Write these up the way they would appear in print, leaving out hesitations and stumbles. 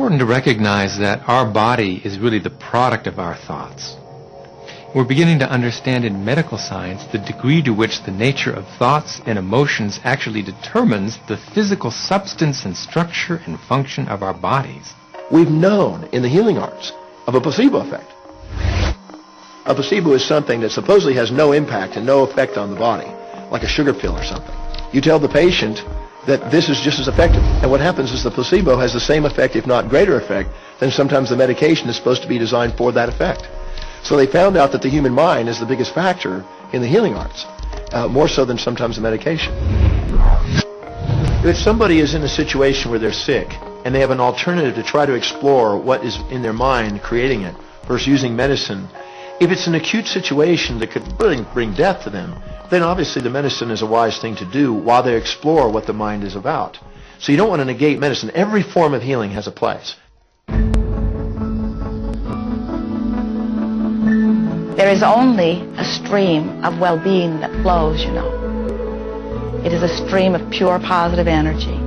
important to recognize that our body is really the product of our thoughts. We're beginning to understand in medical science the degree to which the nature of thoughts and emotions actually determines the physical substance and structure and function of our bodies. We've known in the healing arts of a placebo effect. A placebo is something that supposedly has no impact and no effect on the body, like a sugar pill or something. You tell the patient that this is just as effective, and what happens is the placebo has the same effect, if not greater effect, than sometimes the medication is supposed to be designed for that effect. So they found out that the human mind is the biggest factor in the healing arts, more so than sometimes the medication. If somebody is in a situation where they're sick and they have an alternative to try to explore what is in their mind creating it versus using medicine, if it's an acute situation that could really bring death to them, then obviously the medicine is a wise thing to do while they explore what the mind is about. So you don't want to negate medicine. Every form of healing has a place. There is only a stream of well-being that flows, you know. It is a stream of pure positive energy.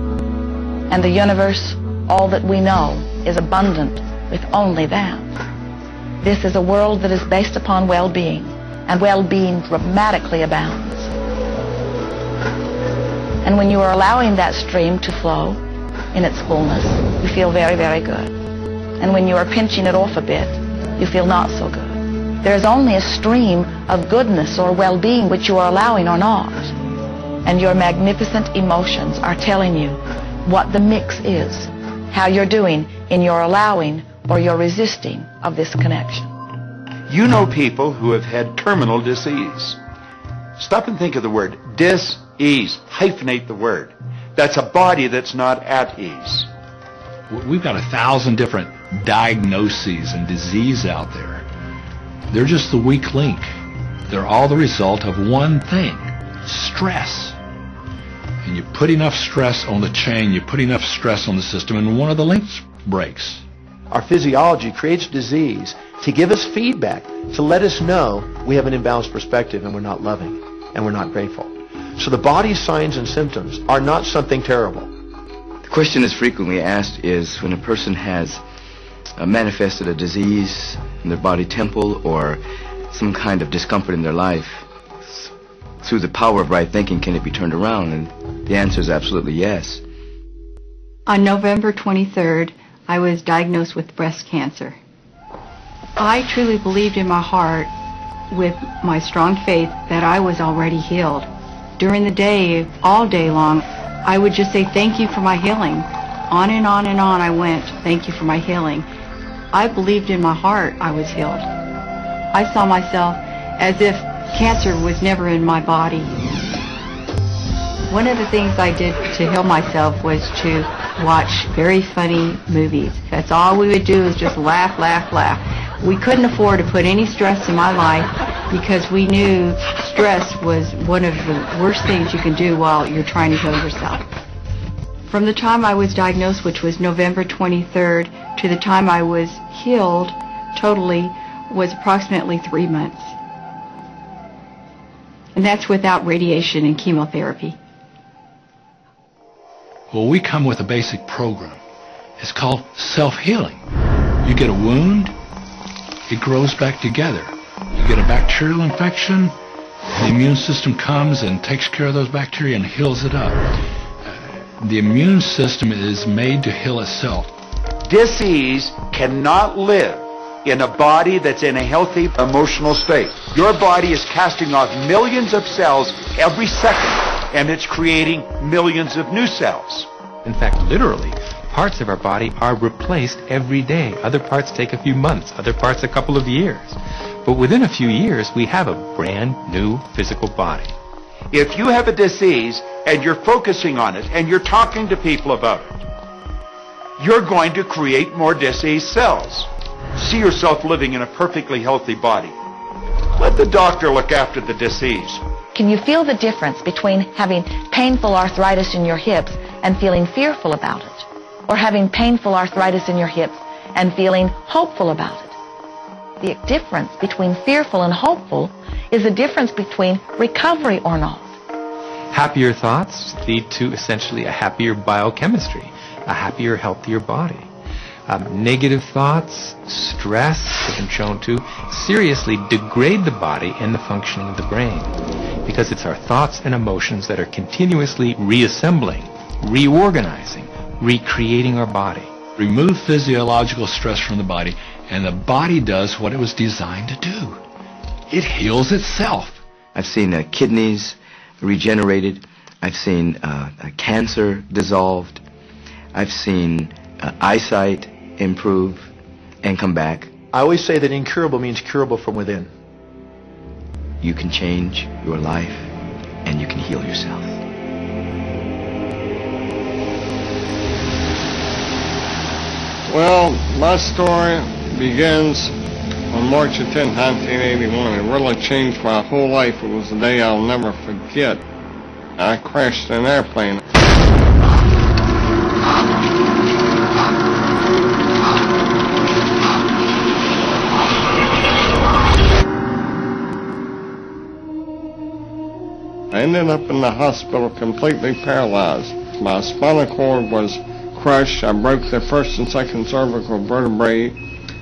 And the universe, all that we know, is abundant with only that. This is a world that is based upon well-being, and well-being dramatically abounds. And when you are allowing that stream to flow in its fullness, you feel very, very good. And when you are pinching it off a bit, you feel not so good. There is only a stream of goodness or well-being which you are allowing or not. And your magnificent emotions are telling you what the mix is, how you're doing in your allowing or your resisting of this connection. You know people who have had terminal disease. Stop and think of the word dis-ease. Hyphenate the word. That's a body that's not at ease. We've got 1,000 different diagnoses and disease out there. They're just the weak link. They're all the result of one thing: stress. And you put enough stress on the chain, you put enough stress on the system, and one of the links breaks. Our physiology creates disease to give us feedback, to let us know we have an imbalanced perspective and we're not loving and we're not grateful. So the body's signs and symptoms are not something terrible. The question that's frequently asked is when a person has manifested a disease in their body temple or some kind of discomfort in their life, through the power of right thinking, can it be turned around? And the answer is absolutely yes. On November 23rd, I was diagnosed with breast cancer. I truly believed in my heart, with my strong faith, that I was already healed. During the day, all day long, I would just say, thank you for my healing. On and on and on I went, thank you for my healing. I believed in my heart I was healed. I saw myself as if cancer was never in my body. One of the things I did to heal myself was to watch very funny movies. That's all we would do, is just laugh, laugh, laugh. We couldn't afford to put any stress in my life because we knew stress was one of the worst things you can do while you're trying to heal yourself. From the time I was diagnosed, which was November 23rd, to the time I was healed totally was approximately 3 months. And that's without radiation and chemotherapy. Well, we come with a basic program. It's called self-healing. You get a wound, it grows back together. You get a bacterial infection, the immune system comes and takes care of those bacteria and heals it up. The immune system is made to heal itself. Dis-ease cannot live in a body that's in a healthy emotional state. Your body is casting off millions of cells every second, and it's creating millions of new cells. In fact, literally, parts of our body are replaced every day. Other parts take a few months, other parts a couple of years. But within a few years, we have a brand new physical body. If you have a disease and you're focusing on it and you're talking to people about it, you're going to create more disease cells. See yourself living in a perfectly healthy body. Let the doctor look after the disease. Can you feel the difference between having painful arthritis in your hips and feeling fearful about it, or having painful arthritis in your hips and feeling hopeful about it? The difference between fearful and hopeful is the difference between recovery or not. Happier thoughts lead to essentially a happier biochemistry, a happier, healthier body. Negative thoughts, stress, has been shown to seriously degrade the body and the functioning of the brain, because it's our thoughts and emotions that are continuously reassembling, reorganizing, recreating our body. Remove physiological stress from the body, and the body does what it was designed to do. It heals itself. I've seen kidneys regenerated. I've seen cancer dissolved. I've seen eyesight improve and come back. I always say that incurable means curable from within. You can change your life, and you can heal yourself. Well, my story begins on March 10, 1981. It really changed my whole life. It was a day I'll never forget. I crashed an airplane. I ended up in the hospital completely paralyzed. My spinal cord was crushed. I broke the first and second cervical vertebrae.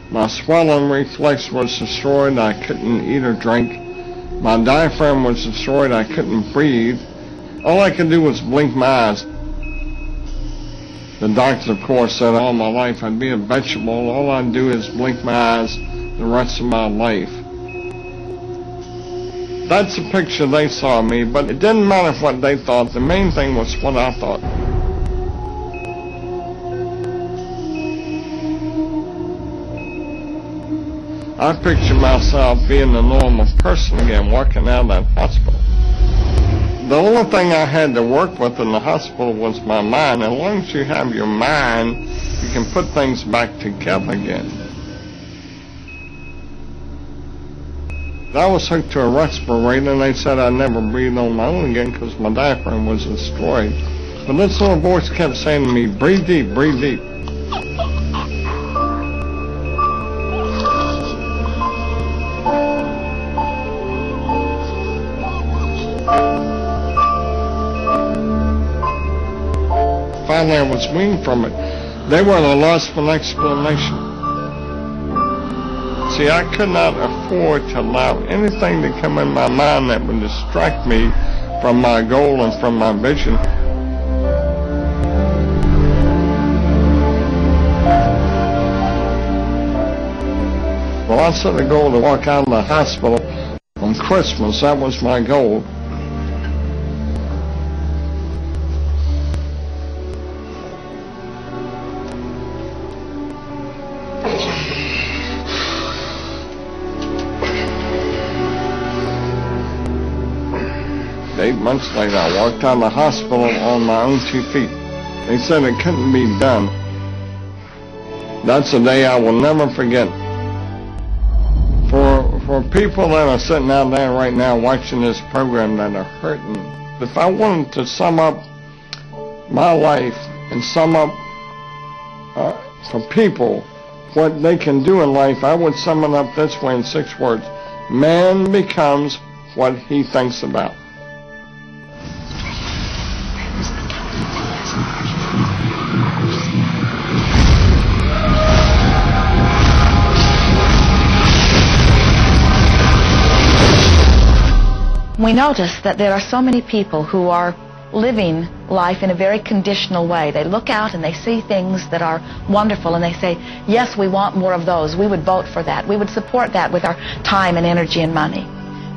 My swallowing reflex was destroyed. I couldn't eat or drink. My diaphragm was destroyed. I couldn't breathe. All I could do was blink my eyes. The doctor, of course, said all my life I'd be a vegetable. All I'd do is blink my eyes the rest of my life. That's the picture they saw of me, but it didn't matter what they thought. The main thing was what I thought. I pictured myself being a normal person again, walking out of that hospital. The only thing I had to work with in the hospital was my mind. As long as you have your mind, you can put things back together again. I was hooked to a respirator, and they said I'd never breathe on my own again because my diaphragm was destroyed. But this little voice kept saying to me, breathe deep, breathe deep. Finally, I was weaned from it. They were at a loss for an explanation. See, I could not afford to allow anything to come in my mind that would distract me from my goal and from my vision. Well, I set a goal to walk out of the hospital on Christmas. That was my goal. Eight months later, I walked out of the hospital on my own 2 feet. They said it couldn't be done. That's a day I will never forget. For people that are sitting out there right now watching this program that are hurting, if I wanted to sum up my life and sum up for people what they can do in life, I would sum it up this way in 6 words. Man becomes what he thinks about. We notice that there are so many people who are living life in a very conditional way. They look out and they see things that are wonderful and they say, yes, we want more of those. We would vote for that. We would support that with our time and energy and money.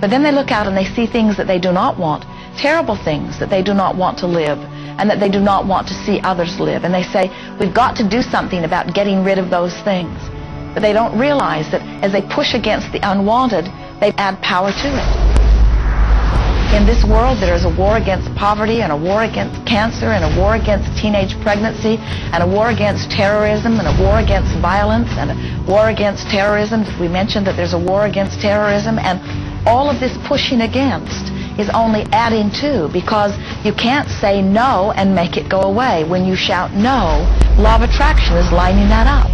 But then they look out and they see things that they do not want, terrible things that they do not want to live and that they do not want to see others live. And they say, we've got to do something about getting rid of those things. But they don't realize that as they push against the unwanted, they add power to it. In this world, there is a war against poverty and a war against cancer and a war against teenage pregnancy and a war against terrorism and a war against violence and a war against terrorism. We mentioned that there's a war against terrorism, and all of this pushing against is only adding to, because you can't say no and make it go away. When you shout no, law of attraction is lining that up.